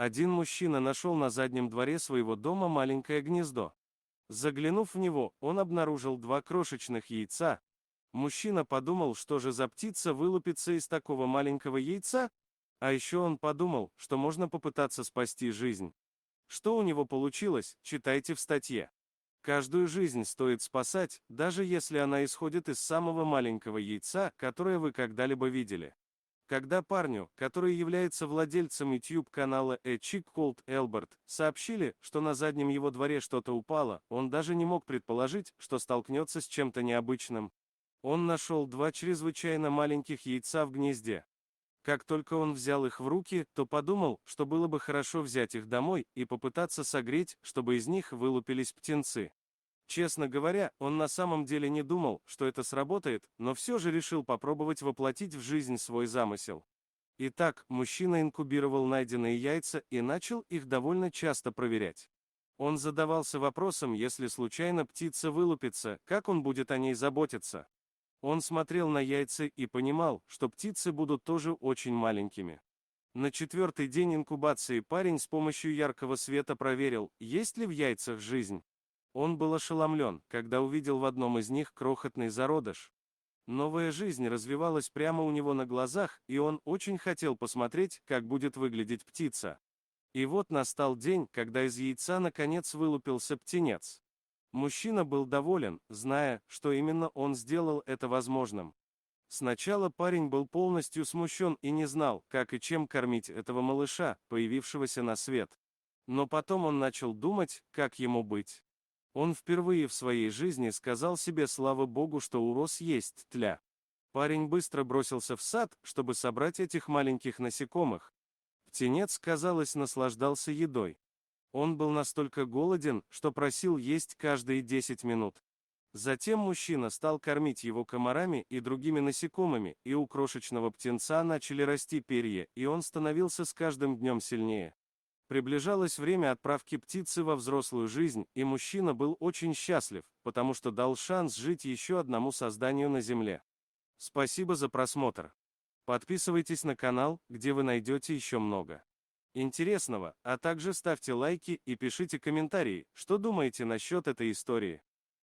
Один мужчина нашел на заднем дворе своего дома маленькое гнездо. Заглянув в него, он обнаружил два крошечных яйца. Мужчина подумал, что же за птица вылупится из такого маленького яйца? А еще он подумал, что можно попытаться спасти жизнь. Что у него получилось, читайте в статье. Каждую жизнь стоит спасать, даже если она исходит из самого маленького яйца, которое вы когда-либо видели. Когда парню, который является владельцем YouTube-канала A Chick Called Albert, сообщили, что на заднем его дворе что-то упало, он даже не мог предположить, что столкнется с чем-то необычным. Он нашел два чрезвычайно маленьких яйца в гнезде. Как только он взял их в руки, то подумал, что было бы хорошо взять их домой и попытаться согреть, чтобы из них вылупились птенцы. Честно говоря, он на самом деле не думал, что это сработает, но все же решил попробовать воплотить в жизнь свой замысел. Итак, мужчина инкубировал найденные яйца и начал их довольно часто проверять. Он задавался вопросом, если случайно птица вылупится, как он будет о ней заботиться. Он смотрел на яйца и понимал, что птицы будут тоже очень маленькими. На четвертый день инкубации парень с помощью яркого света проверил, есть ли в яйцах жизнь. Он был ошеломлен, когда увидел в одном из них крохотный зародыш. Новая жизнь развивалась прямо у него на глазах, и он очень хотел посмотреть, как будет выглядеть птица. И вот настал день, когда из яйца наконец вылупился птенец. Мужчина был доволен, зная, что именно он сделал это возможным. Сначала парень был полностью смущен и не знал, как и чем кормить этого малыша, появившегося на свет. Но потом он начал думать, как ему быть. Он впервые в своей жизни сказал себе слава Богу, что у роз есть тля. Парень быстро бросился в сад, чтобы собрать этих маленьких насекомых. Птенец, казалось, наслаждался едой. Он был настолько голоден, что просил есть каждые 10 минут. Затем мужчина стал кормить его комарами и другими насекомыми, и у крошечного птенца начали расти перья, и он становился с каждым днем сильнее. Приближалось время отправки птицы во взрослую жизнь, и мужчина был очень счастлив, потому что дал шанс жить еще одному созданию на Земле. Спасибо за просмотр. Подписывайтесь на канал, где вы найдете еще много интересного, а также ставьте лайки и пишите комментарии, что думаете насчет этой истории.